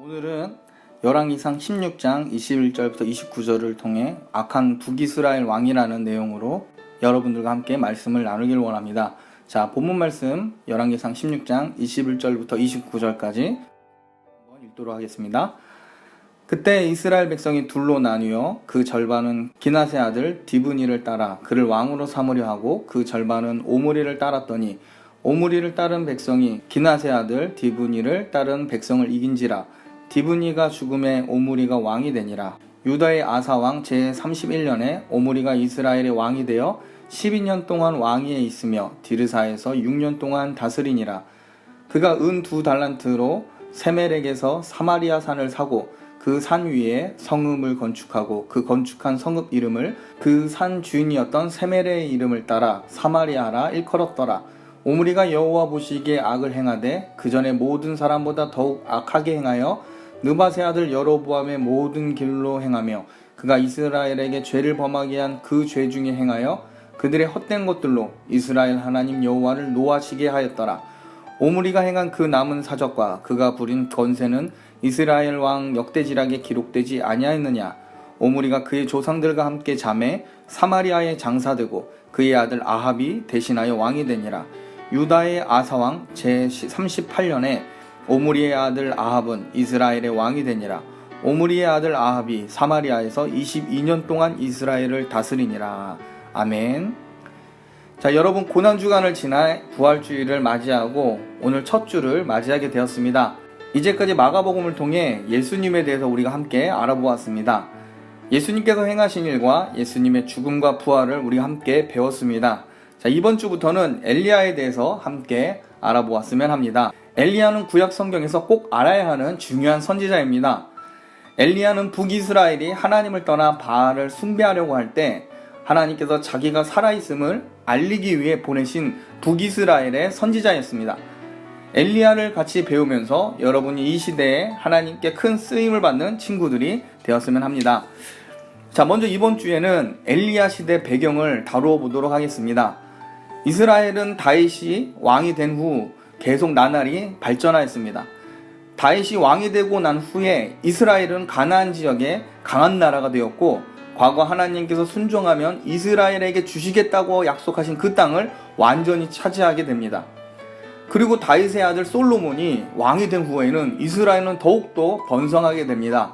오늘은 열왕기상 16장 21절부터 29절을 통해 악한 북이스라엘 왕이라는 내용으로 여러분들과 함께 말씀을 나누길 원합니다. 자, 본문 말씀 열왕기상 16장 21절부터 29절까지 한번 읽도록 하겠습니다. 그때 이스라엘 백성이 둘로 나뉘어 그 절반은 기낫의 아들 디브니를 따라 그를 왕으로 삼으려 하고 그 절반은 오므리를 따랐더니 오므리를 따른 백성이 기낫의 아들 디브니를 따른 백성을 이긴지라. 디브니가 죽음에 오므리가 왕이 되니라. 유다의 아사왕 제31년에 오므리가 이스라엘의 왕이 되어 12년 동안 왕위에 있으며 디르사에서 6년 동안 다스리니라. 그가 은 2달란트로 세멜렉에서 사마리아 산을 사고 그 산 위에 성읍을 건축하고 그 건축한 성읍 이름을 그 산 주인이었던 세멜의 이름을 따라 사마리아라 일컬었더라. 오므리가 여호와 보시기에 악을 행하되 그 전에 모든 사람보다 더욱 악하게 행하여 느밧의 아들 여로보암의 모든 길로 행하며 그가 이스라엘에게 죄를 범하게 한 그 죄 중에 행하여 그들의 헛된 것들로 이스라엘 하나님 여호와를 노하시게 하였더라. 오므리가 행한 그 남은 사적과 그가 부린 건세는 이스라엘 왕 역대지락에 기록되지 아니하였느냐. 오므리가 그의 조상들과 함께 잠에 사마리아에 장사되고 그의 아들 아합이 대신하여 왕이 되니라. 유다의 아사왕 제38년에 오므리의 아들 아합은 이스라엘의 왕이 되니라. 오므리의 아들 아합이 사마리아에서 22년 동안 이스라엘을 다스리니라. 아멘. 자, 여러분, 고난주간을 지나 부활주일을 맞이하고 오늘 첫 주를 맞이하게 되었습니다. 이제까지 마가복음을 통해 예수님에 대해서 우리가 함께 알아보았습니다. 예수님께서 행하신 일과 예수님의 죽음과 부활을 우리가 함께 배웠습니다. 자, 이번 주부터는 엘리야에 대해서 함께 알아보았으면 합니다. 엘리야는 구약 성경에서 꼭 알아야 하는 중요한 선지자입니다. 엘리야는 북이스라엘이 하나님을 떠나 바알을 숭배하려고 할 때 하나님께서 자기가 살아있음을 알리기 위해 보내신 북이스라엘의 선지자였습니다. 엘리야를 같이 배우면서 여러분이 이 시대에 하나님께 큰 쓰임을 받는 친구들이 되었으면 합니다. 자, 먼저 이번 주에는 엘리야 시대 배경을 다루어 보도록 하겠습니다. 이스라엘은 다윗이 왕이 된 후 계속 나날이 발전하였습니다. 다윗이 왕이 되고 난 후에 이스라엘은 가나안 지역에 강한 나라가 되었고 과거 하나님께서 순종하면 이스라엘에게 주시겠다고 약속하신 그 땅을 완전히 차지하게 됩니다. 그리고 다윗의 아들 솔로몬이 왕이 된 후에는 이스라엘은 더욱더 번성하게 됩니다.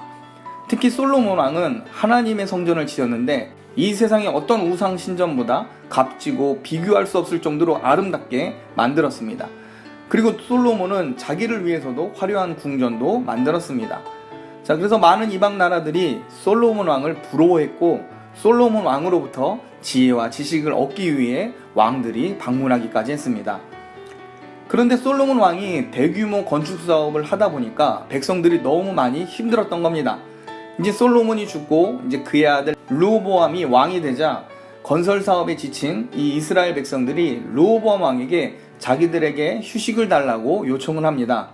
특히 솔로몬 왕은 하나님의 성전을 지었는데 이 세상의 어떤 우상 신전보다 값지고 비교할 수 없을 정도로 아름답게 만들었습니다. 그리고 솔로몬은 자기를 위해서도 화려한 궁전도 만들었습니다. 자, 그래서 많은 이방 나라들이 솔로몬 왕을 부러워했고 솔로몬 왕으로부터 지혜와 지식을 얻기 위해 왕들이 방문하기까지 했습니다. 그런데 솔로몬 왕이 대규모 건축 사업을 하다 보니까 백성들이 너무 많이 힘들었던 겁니다. 이제 솔로몬이 죽고 이제 그의 아들 르호보암이 왕이 되자 건설 사업에 지친 이 이스라엘 백성들이 르호보암 왕에게 자기들에게 휴식을 달라고 요청을 합니다.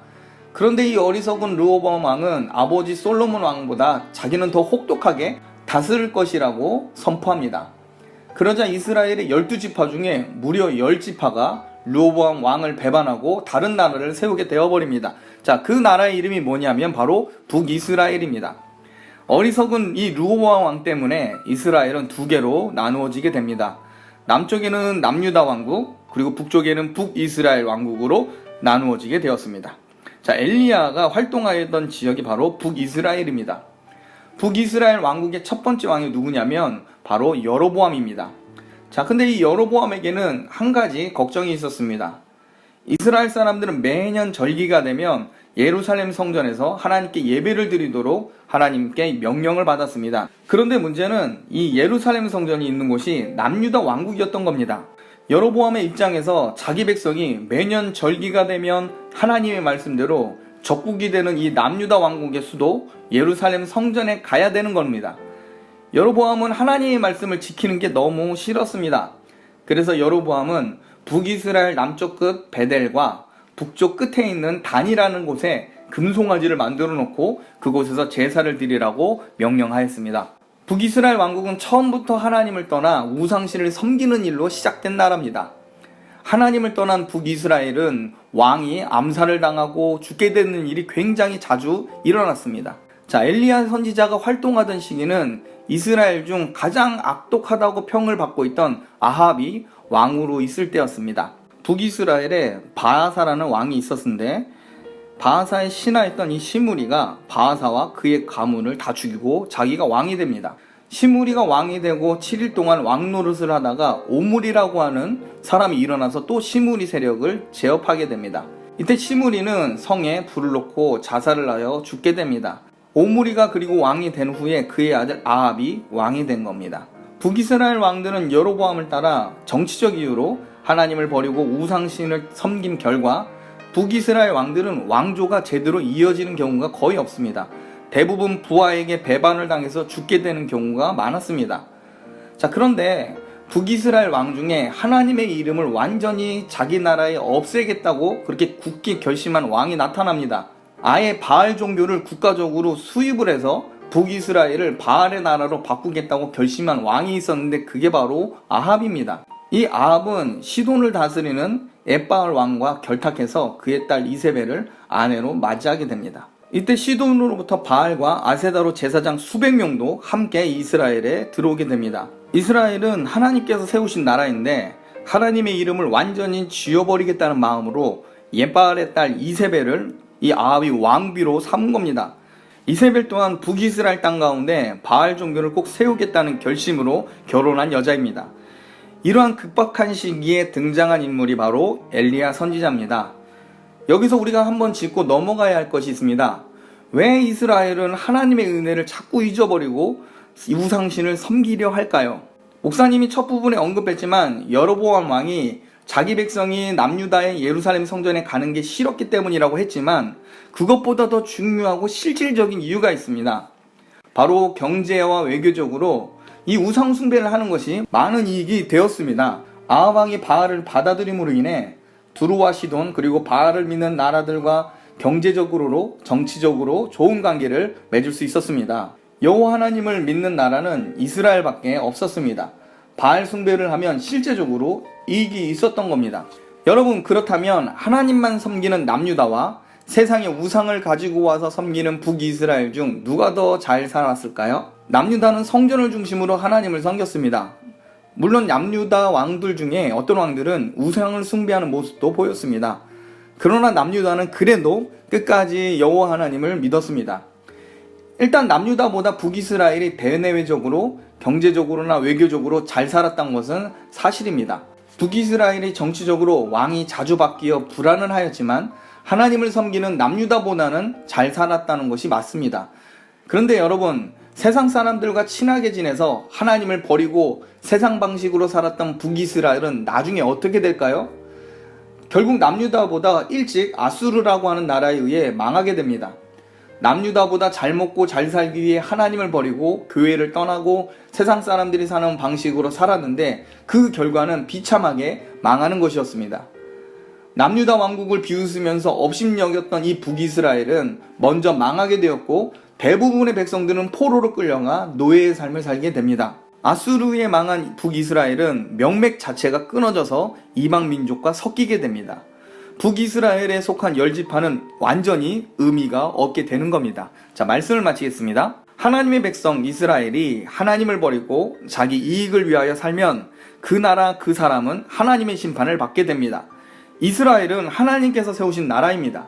그런데 이 어리석은 르호보암 왕은 아버지 솔로몬 왕보다 자기는 더 혹독하게 다스릴 것이라고 선포합니다. 그러자 이스라엘의 12지파 중에 무려 10지파가 르호보암 왕을 배반하고 다른 나라를 세우게 되어버립니다. 자, 그 나라의 이름이 뭐냐면 바로 북이스라엘입니다. 어리석은 이 르호보암 왕 때문에 이스라엘은 두 개로 나누어지게 됩니다. 남쪽에는 남유다 왕국, 그리고 북쪽에는 북이스라엘 왕국으로 나누어지게 되었습니다. 자, 엘리야가 활동하였던 지역이 바로 북이스라엘입니다. 북이스라엘 왕국의 첫 번째 왕이 누구냐면 바로 여로보암입니다. 자, 근데 이 여로보암에게는 한 가지 걱정이 있었습니다. 이스라엘 사람들은 매년 절기가 되면 예루살렘 성전에서 하나님께 예배를 드리도록 하나님께 명령을 받았습니다. 그런데 문제는 이 예루살렘 성전이 있는 곳이 남유다 왕국이었던 겁니다. 여로보암의 입장에서 자기 백성이 매년 절기가 되면 하나님의 말씀대로 적국이 되는 이 남유다 왕국의 수도 예루살렘 성전에 가야 되는 겁니다. 여로보암은 하나님의 말씀을 지키는 게 너무 싫었습니다. 그래서 여로보암은 북이스라엘 남쪽 끝 베델과 북쪽 끝에 있는 단이라는 곳에 금송아지를 만들어 놓고 그곳에서 제사를 드리라고 명령하였습니다. 북이스라엘 왕국은 처음부터 하나님을 떠나 우상신을 섬기는 일로 시작된 나라입니다. 하나님을 떠난 북이스라엘은 왕이 암살을 당하고 죽게 되는 일이 굉장히 자주 일어났습니다. 자, 엘리야 선지자가 활동하던 시기는 이스라엘 중 가장 악독하다고 평을 받고 있던 아합이 왕으로 있을 때였습니다. 북이스라엘에 바하사라는 왕이 있었는데 바하사의 신하였던 이 시므리가 바하사와 그의 가문을 다 죽이고 자기가 왕이 됩니다. 시므리가 왕이 되고 7일 동안 왕 노릇을 하다가 오므리라고 하는 사람이 일어나서 또 시므리 세력을 제압하게 됩니다. 이때 시므리는 성에 불을 놓고 자살을 하여 죽게 됩니다. 오므리가 그리고 왕이 된 후에 그의 아들 아합이 왕이 된 겁니다. 북이스라엘 왕들은 여로보암을 따라 정치적 이유로 하나님을 버리고 우상신을 섬긴 결과 북이스라엘 왕들은 왕조가 제대로 이어지는 경우가 거의 없습니다. 대부분 부하에게 배반을 당해서 죽게 되는 경우가 많았습니다. 자, 그런데 북이스라엘 왕 중에 하나님의 이름을 완전히 자기 나라에 없애겠다고 그렇게 굳게 결심한 왕이 나타납니다. 아예 바알 종교를 국가적으로 수입을 해서 북이스라엘을 바알의 나라로 바꾸겠다고 결심한 왕이 있었는데 그게 바로 아합입니다. 이 아합은 시돈을 다스리는 엣바알 왕과 결탁해서 그의 딸 이세벨을 아내로 맞이하게 됩니다. 이때 시돈으로부터 바알과 아세다로 제사장 수백 명도 함께 이스라엘에 들어오게 됩니다. 이스라엘은 하나님께서 세우신 나라인데 하나님의 이름을 완전히 지워버리겠다는 마음으로 엣바알의 딸 이세벨을 이 아합이 왕비로 삼은 겁니다. 이세벨 또한 북이스라엘 땅 가운데 바알 종교를 꼭 세우겠다는 결심으로 결혼한 여자입니다. 이러한 급박한 시기에 등장한 인물이 바로 엘리야 선지자입니다. 여기서 우리가 한번 짚고 넘어가야 할 것이 있습니다. 왜 이스라엘은 하나님의 은혜를 자꾸 잊어버리고 우상신을 섬기려 할까요? 목사님이 첫 부분에 언급했지만 여로보암 왕이 자기 백성이 남유다의 예루살렘 성전에 가는 게 싫었기 때문이라고 했지만 그것보다 더 중요하고 실질적인 이유가 있습니다. 바로 경제와 외교적으로 이 우상 숭배를 하는 것이 많은 이익이 되었습니다. 아합 왕이 바알을 받아들임으로 인해 두루와 시돈 그리고 바알을 믿는 나라들과 경제적으로 정치적으로 좋은 관계를 맺을 수 있었습니다. 여호와 하나님을 믿는 나라는 이스라엘밖에 없었습니다. 바알 숭배를 하면 실제적으로 이익이 있었던 겁니다. 여러분, 그렇다면 하나님만 섬기는 남유다와 세상의 우상을 가지고 와서 섬기는 북이스라엘 중 누가 더 잘 살았을까요? 남유다는 성전을 중심으로 하나님을 섬겼습니다. 물론 남유다 왕들 중에 어떤 왕들은 우상을 숭배하는 모습도 보였습니다. 그러나 남유다는 그래도 끝까지 여호와 하나님을 믿었습니다. 일단 남유다보다 북이스라엘이 대내외적으로 경제적으로나 외교적으로 잘 살았던 것은 사실입니다. 북이스라엘이 정치적으로 왕이 자주 바뀌어 불안은 하였지만 하나님을 섬기는 남유다보다는 잘 살았다는 것이 맞습니다. 그런데 여러분, 세상 사람들과 친하게 지내서 하나님을 버리고 세상 방식으로 살았던 북이스라엘은 나중에 어떻게 될까요? 결국 남유다보다 일찍 아수르라고 하는 나라에 의해 망하게 됩니다. 남유다보다 잘 먹고 잘 살기 위해 하나님을 버리고 교회를 떠나고 세상 사람들이 사는 방식으로 살았는데 그 결과는 비참하게 망하는 것이었습니다. 남유다 왕국을 비웃으면서 업신여겼던 이 북이스라엘은 먼저 망하게 되었고 대부분의 백성들은 포로로 끌려가 노예의 삶을 살게 됩니다. 아수르에 망한 북이스라엘은 명맥 자체가 끊어져서 이방 민족과 섞이게 됩니다. 북이스라엘에 속한 10지파는 완전히 의미가 없게 되는 겁니다. 자, 말씀을 마치겠습니다. 하나님의 백성 이스라엘이 하나님을 버리고 자기 이익을 위하여 살면 그 나라 그 사람은 하나님의 심판을 받게 됩니다. 이스라엘은 하나님께서 세우신 나라입니다.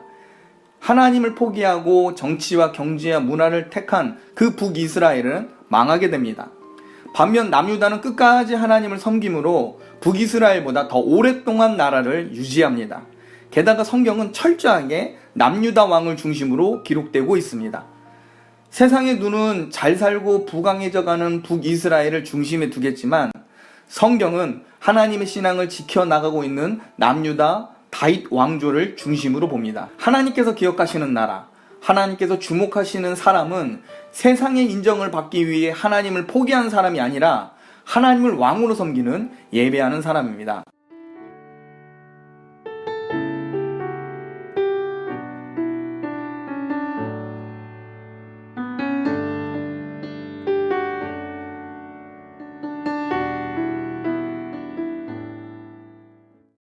하나님을 포기하고 정치와 경제와 문화를 택한 그 북이스라엘은 망하게 됩니다. 반면 남유다는 끝까지 하나님을 섬김으로 북이스라엘보다 더 오랫동안 나라를 유지합니다. 게다가 성경은 철저하게 남유다 왕을 중심으로 기록되고 있습니다. 세상의 눈은 잘 살고 부강해져가는 북이스라엘을 중심에 두겠지만 성경은 하나님의 신앙을 지켜나가고 있는 남유다 다윗 왕조를 중심으로 봅니다. 하나님께서 기억하시는 나라, 하나님께서 주목하시는 사람은 세상의 인정을 받기 위해 하나님을 포기한 사람이 아니라 하나님을 왕으로 섬기는 예배하는 사람입니다.